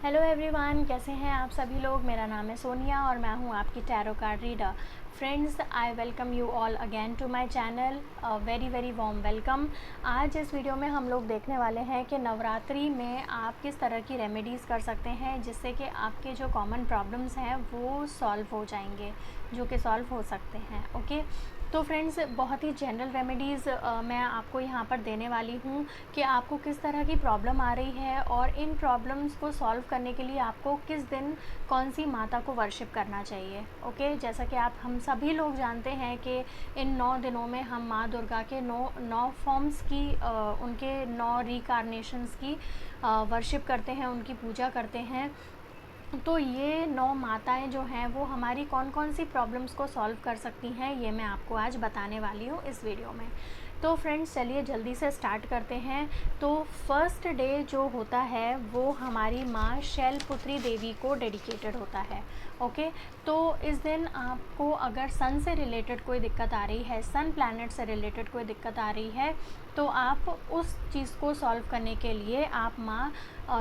Hello everyone, कैसे हैं आप सभी लोग। मेरा नाम है सोनिया और मैं हूं आपकी tarot card reader. Friends, I welcome you all again to my channel. Very very warm welcome. आज इस वीडियो में हम लोग देखने वाले हैं कि नवरात्रि में आप किस तरह की रेमेडीज़ कर सकते हैं जिससे कि आपके जो कॉमन प्रॉब्लम्स हैं वो सॉल्व हो जाएंगे, जो कि सॉल्व हो सकते हैं। ओके, तो फ्रेंड्स, बहुत ही जनरल रेमेडीज़ मैं आपको यहाँ पर देने वाली हूँ कि आपको किस तरह की प्रॉब्लम आ रही है और इन प्रॉब्लम्स को सॉल्व करने के लिए आपको किस दिन कौन सी माता को वर्शिप करना चाहिए। ओके, जैसा कि हम सभी लोग जानते हैं कि इन 9 दिनों में हम माँ दुर्गा के नौ फॉर्म्स की उनके 9 रिकारनेशंस की वर्शिप करते हैं, उनकी पूजा करते हैं। तो ये 9 माताएं जो हैं वो हमारी कौन कौन सी प्रॉब्लम्स को सॉल्व कर सकती हैं, ये मैं आपको आज बताने वाली हूँ इस वीडियो में। तो फ्रेंड्स, चलिए जल्दी से स्टार्ट करते हैं। तो फर्स्ट डे जो होता है वो हमारी माँ शैलपुत्री देवी को डेडिकेटेड होता है। ओके, तो इस दिन आपको अगर सन से रिलेटेड कोई दिक्कत आ रही है, सन प्लैनेट से रिलेटेड कोई दिक्कत आ रही है, तो आप उस चीज़ को सॉल्व करने के लिए आप माँ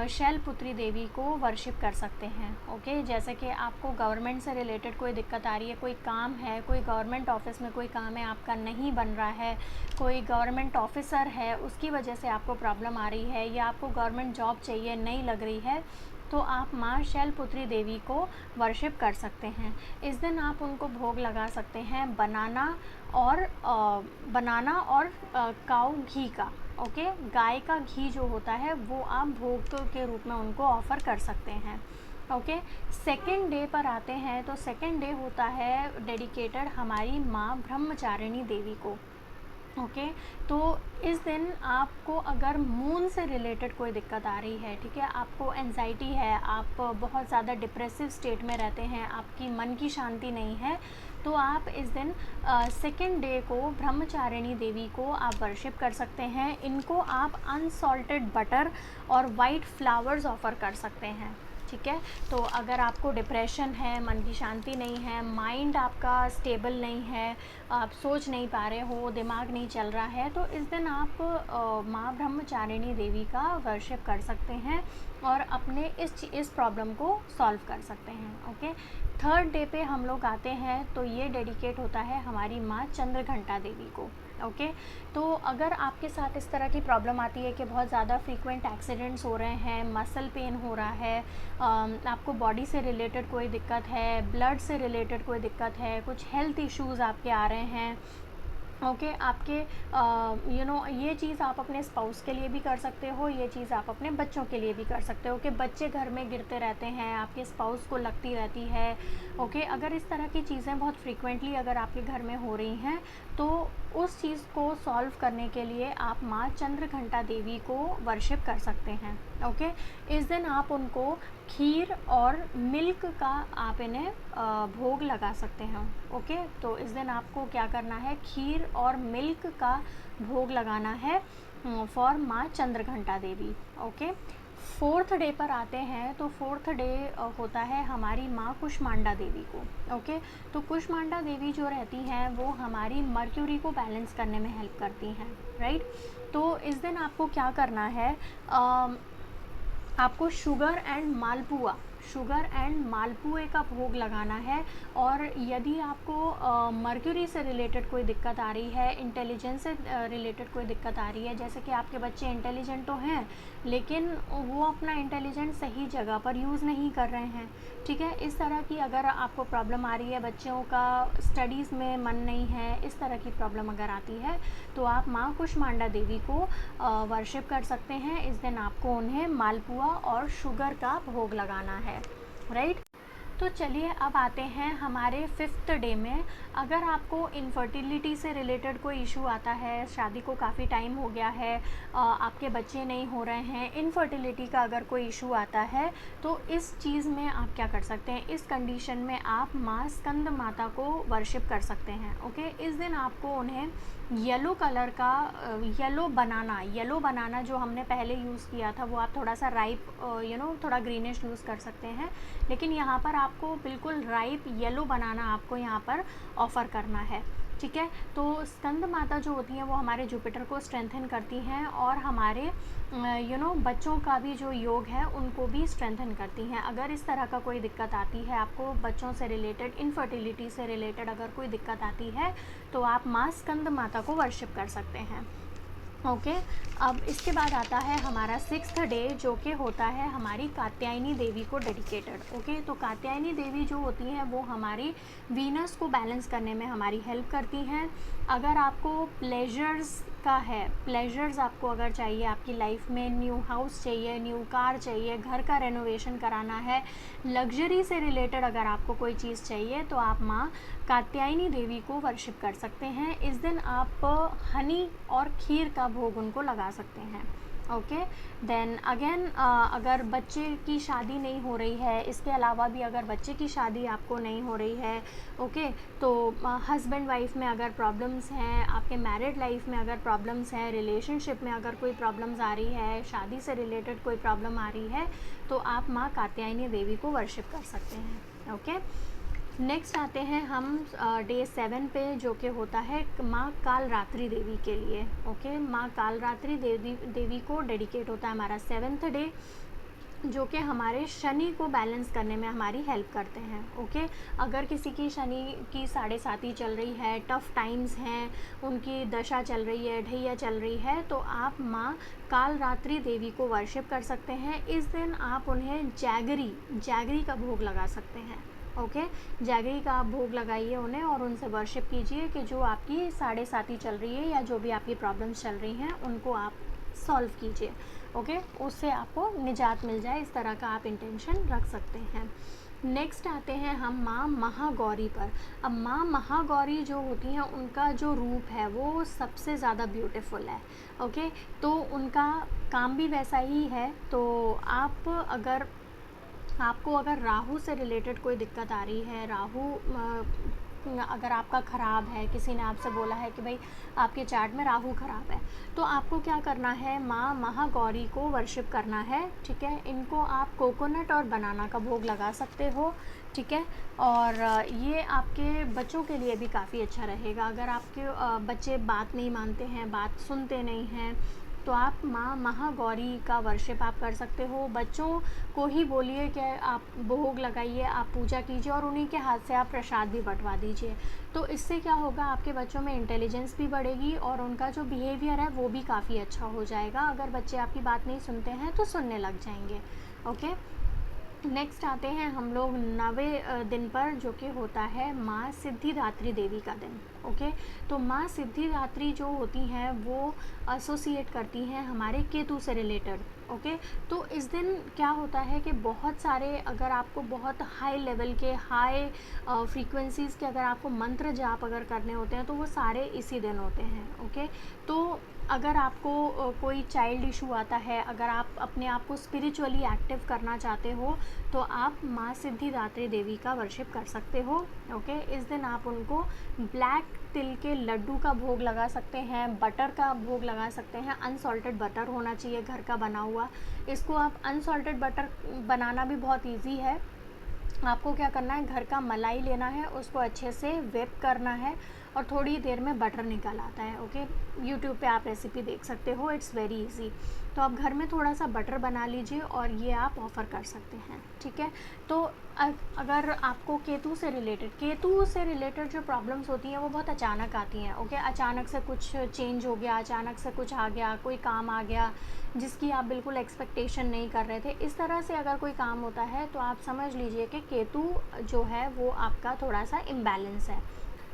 शैलपुत्री देवी को वर्शिप कर सकते हैं। ओके, जैसे कि आपको गवर्नमेंट से रिलेटेड कोई दिक्कत आ रही है, कोई काम है, कोई गवर्नमेंट ऑफिस में कोई काम है आपका नहीं बन रहा है, कोई गवर्नमेंट ऑफिसर है उसकी वजह से आपको प्रॉब्लम आ रही है, या आपको गवर्नमेंट जॉब चाहिए नहीं लग रही है, तो आप माँ शैलपुत्री देवी को वर्शिप कर सकते हैं। इस दिन आप उनको भोग लगा सकते हैं बनाना और काऊ घी का। ओके, गाय का घी जो होता है वो आप भोग के रूप में उनको ऑफ़र कर सकते हैं। ओके, सेकेंड डे पर आते हैं। तो सेकेंड डे होता है डेडिकेटेड हमारी माँ ब्रह्मचारिणी देवी को। ओके, तो इस दिन आपको अगर मून से रिलेटेड कोई दिक्कत आ रही है, ठीक है, आपको एंजाइटी है, आप बहुत ज़्यादा डिप्रेसिव स्टेट में रहते हैं, आपकी मन की शांति नहीं है, तो आप इस दिन सेकेंड डे को ब्रह्मचारिणी देवी को आप वर्शिप कर सकते हैं। इनको आप अनसॉल्टेड बटर और वाइट फ्लावर्स ऑफ़र कर सकते हैं। ठीक है, तो अगर आपको डिप्रेशन है, मन की शांति नहीं है, माइंड आपका स्टेबल नहीं है, आप सोच नहीं पा रहे हो, दिमाग नहीं चल रहा है, तो इस दिन आप माँ ब्रह्मचारिणी देवी का वर्शिप कर सकते हैं और अपने इस प्रॉब्लम को सॉल्व कर सकते हैं। ओके, थर्ड डे पे हम लोग आते हैं। तो ये डेडिकेट होता है हमारी माँ चंद्रघंटा देवी को। ओके, तो अगर आपके साथ इस तरह की प्रॉब्लम आती है कि बहुत ज़्यादा फ्रीक्वेंट एक्सीडेंट्स हो रहे हैं, मसल पेन हो रहा है, आपको बॉडी से रिलेटेड कोई दिक्कत है, ब्लड से रिलेटेड कोई दिक्कत है, कुछ हेल्थ इश्यूज़ आपके आ रहे हैं, ओके, आपके ये चीज़ आप अपने स्पाउस के लिए भी कर सकते हो, ये चीज़ आप अपने बच्चों के लिए भी कर सकते हो कि बच्चे घर में गिरते रहते हैं, आपके स्पाउस को लगती रहती है। ओके, अगर इस तरह की चीज़ें बहुत फ्रीक्वेंटली अगर आपके घर में हो रही हैं, तो उस चीज़ को सॉल्व करने के लिए आप माँ चंद्रघंटा देवी को वर्शिप कर सकते हैं। ओके, इस दिन आप उनको खीर और मिल्क का आप इन्हें भोग लगा सकते हैं। ओके, तो इस दिन आपको क्या करना है, खीर और मिल्क का भोग लगाना है फॉर माँ चंद्रघंटा देवी। ओके, फोर्थ डे पर आते हैं। तो फोर्थ डे होता है हमारी माँ कुष्मांडा देवी को। ओके, तो कुष्मांडा देवी जो रहती हैं वो हमारी मर्क्यूरी को बैलेंस करने में हेल्प करती हैं, राइट। तो इस दिन आपको क्या करना है, आपको शुगर एंड मालपुए का भोग लगाना है। और यदि आपको मर्क्यूरी से रिलेटेड कोई दिक्कत आ रही है, इंटेलिजेंस से रिलेटेड कोई दिक्कत आ रही है, जैसे कि आपके बच्चे इंटेलिजेंट तो हैं लेकिन वो अपना इंटेलिजेंट सही जगह पर यूज़ नहीं कर रहे हैं, ठीक है, इस तरह की अगर आपको प्रॉब्लम आ रही है, बच्चों का स्टडीज़ में मन नहीं है, इस तरह की प्रॉब्लम अगर आती है, तो आप माँ कुष्मांडा देवी को वर्शिप कर सकते हैं। इस दिन आपको उन्हें मालपुआ और शुगर का भोग लगाना है, राइट। तो चलिए अब आते हैं हमारे फिफ्थ डे में। अगर आपको इनफर्टिलिटी से रिलेटेड कोई इशू आता है, शादी को काफ़ी टाइम हो गया है, आपके बच्चे नहीं हो रहे हैं, इनफर्टिलिटी का अगर कोई इशू आता है, तो इस चीज़ में आप क्या कर सकते हैं, इस कंडीशन में आप माँ स्कंद माता को वर्शिप कर सकते हैं। ओके, इस दिन आपको उन्हें येलो कलर का येलो बनाना जो हमने पहले यूज़ किया था, वो आप थोड़ा सा राइप थोड़ा ग्रीनिश यूज़ कर सकते हैं, लेकिन यहाँ पर आपको बिल्कुल राइप येलो बनाना आपको यहाँ पर ऑफ़र करना है। ठीक है। तो स्कंद माता जो होती हैं वो हमारे जुपिटर को स्ट्रेंथन करती हैं और हमारे बच्चों का भी जो योग है उनको भी स्ट्रेंथन करती हैं। अगर इस तरह का कोई दिक्कत आती है आपको, बच्चों से रिलेटेड, इनफर्टिलिटी से रिलेटेड अगर कोई दिक्कत आती है तो आप माँ स्कंद माता को वर्शिप कर सकते हैं। ओके अब इसके बाद आता है हमारा 6th डे, जो कि होता है हमारी कात्यायनी देवी को डेडिकेटेड। ओके तो कात्यायनी देवी जो होती हैं वो हमारी वीनस को बैलेंस करने में हमारी हेल्प करती हैं। अगर आपको प्लेजर्स का है, प्लेजर्स आपको अगर चाहिए आपकी लाइफ में, न्यू हाउस चाहिए, न्यू कार चाहिए, घर का रेनोवेशन कराना है, लग्जरी से रिलेटेड अगर आपको कोई चीज़ चाहिए तो आप माँ कात्यायनी देवी को वर्शिप कर सकते हैं। इस दिन आप हनी और खीर का भोग उनको लगा सकते हैं। ओके देन अगेन अगर बच्चे की शादी नहीं हो रही है, इसके अलावा भी अगर बच्चे की शादी आपको नहीं हो रही है, ओके तो हस्बैंड वाइफ में अगर प्रॉब्लम्स हैं, आपके मैरिड लाइफ में अगर प्रॉब्लम्स हैं, रिलेशनशिप में अगर कोई प्रॉब्लम्स आ रही है, शादी से रिलेटेड कोई प्रॉब्लम आ रही है तो आप माँ कात्यायनी देवी को वर्शिप कर सकते हैं। ओके नेक्स्ट आते हैं हम डे 7 पे, जो कि होता है माँ कालरात्रि देवी के लिए। ओके माँ कालरात्रि देवी को डेडिकेट होता है हमारा 7th डे, जो कि हमारे शनि को बैलेंस करने में हमारी हेल्प करते हैं। ओके अगर किसी की शनि की 7.5 चल रही है, टफ़ टाइम्स हैं, उनकी दशा चल रही है, ढैया चल रही है, तो आप माँ कालरात्रि देवी को वर्शिप कर सकते हैं। इस दिन आप उन्हें जैगरी का भोग लगा सकते हैं। ओके जैगरी का आप भोग लगाइए उन्हें और उनसे वर्शिप कीजिए कि जो आपकी 7.5 चल रही है या जो भी आपकी प्रॉब्लम्स चल रही हैं उनको आप सॉल्व कीजिए। ओके उससे आपको निजात मिल जाए, इस तरह का आप इंटेंशन रख सकते हैं। नेक्स्ट आते हैं हम माँ महागौरी पर। अब माँ महागौरी जो होती हैं उनका जो रूप है वो सबसे ज़्यादा ब्यूटीफुल है। ओके तो उनका काम भी वैसा ही है। तो आपको अगर राहु से रिलेटेड कोई दिक्कत आ रही है, राहु अगर आपका ख़राब है, किसी ने आपसे बोला है कि भाई आपके चार्ट में राहु ख़राब है, तो आपको क्या करना है, माँ महागौरी को वर्शिप करना है। ठीक है इनको आप कोकोनट और बनाना का भोग लगा सकते हो। ठीक है और ये आपके बच्चों के लिए भी काफ़ी अच्छा रहेगा। अगर आपके बच्चे बात नहीं मानते हैं, बात सुनते नहीं हैं, तो आप माँ महागौरी का वर्शिप आप कर सकते हो। बच्चों को ही बोलिए कि आप भोग लगाइए, आप पूजा कीजिए और उन्हीं के हाथ से आप प्रसाद भी बंटवा दीजिए। तो इससे क्या होगा, आपके बच्चों में इंटेलिजेंस भी बढ़ेगी और उनका जो बिहेवियर है वो भी काफ़ी अच्छा हो जाएगा। अगर बच्चे आपकी बात नहीं सुनते हैं तो सुनने लग जाएंगे। ओके नेक्स्ट आते हैं हम लोग 9वें दिन पर, जो कि होता है माँ सिद्धिदात्री देवी का दिन। ओके तो माँ सिद्धिदात्री जो होती हैं वो एसोसिएट करती हैं हमारे केतु से रिलेटेड। ओके तो इस दिन क्या होता है कि बहुत सारे, अगर आपको बहुत हाई लेवल के, हाई फ्रीक्वेंसीज़ के अगर आपको मंत्र जाप अगर करने होते हैं तो वो सारे इसी दिन होते हैं। ओके तो अगर आपको कोई चाइल्ड इशू आता है, अगर आप अपने आप को स्पिरिचुअली एक्टिव करना चाहते हो तो आप माँ सिद्धिदात्री देवी का वर्शिप कर सकते हो। ओके इस दिन आप उनको ब्लैक तिल के लड्डू का भोग लगा सकते हैं, बटर का भोग लगा सकते हैं। अनसॉल्टेड बटर होना चाहिए घर का बना हुआ। इसको आप अनसॉल्टेड बटर बनाना भी बहुत ईजी है। आपको क्या करना है, घर का मलाई लेना है, उसको अच्छे से वेप करना है और थोड़ी देर में बटर निकल आता है। ओके यूट्यूब पे आप रेसिपी देख सकते हो, इट्स वेरी इजी। तो आप घर में थोड़ा सा बटर बना लीजिए और ये आप ऑफ़र कर सकते हैं। ठीक है तो अगर आपको केतु से रिलेटेड जो प्रॉब्लम्स होती हैं वो बहुत अचानक आती हैं। ओके अचानक से कुछ चेंज हो गया, अचानक से कुछ आ गया, कोई काम आ गया जिसकी आप बिल्कुल एक्सपेक्टेशन नहीं कर रहे थे, इस तरह से अगर कोई काम होता है तो आप समझ लीजिए कि केतु जो है वो आपका थोड़ा सा इम्बैलेंस है।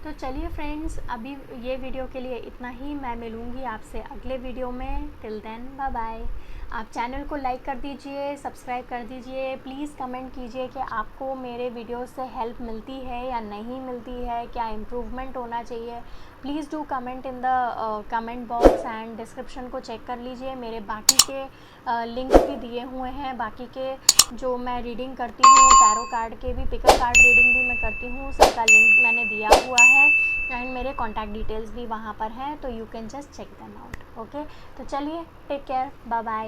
तो चलिए फ्रेंड्स, अभी ये वीडियो के लिए इतना ही। मैं मिलूँगी आपसे अगले वीडियो में। Till then bye bye. आप चैनल को लाइक कर दीजिए, सब्सक्राइब कर दीजिए। प्लीज़ कमेंट कीजिए कि आपको मेरे वीडियो से हेल्प मिलती है या नहीं मिलती है, क्या इम्प्रूवमेंट होना चाहिए। Please do comment in the comment box and description को चेक कर लीजिए। मेरे बाकी के लिंक भी दिए हुए हैं, बाकी के जो मैं रीडिंग करती हूँ, टैरो कार्ड के भी, पिकर कार्ड रीडिंग भी मैं करती हूँ, सबका लिंक मैंने दिया हुआ है एंड मेरे कॉन्टैक्ट डिटेल्स भी वहाँ पर हैं, तो you can just check them out. Okay तो चलिए, टेक केयर, बाय बाय।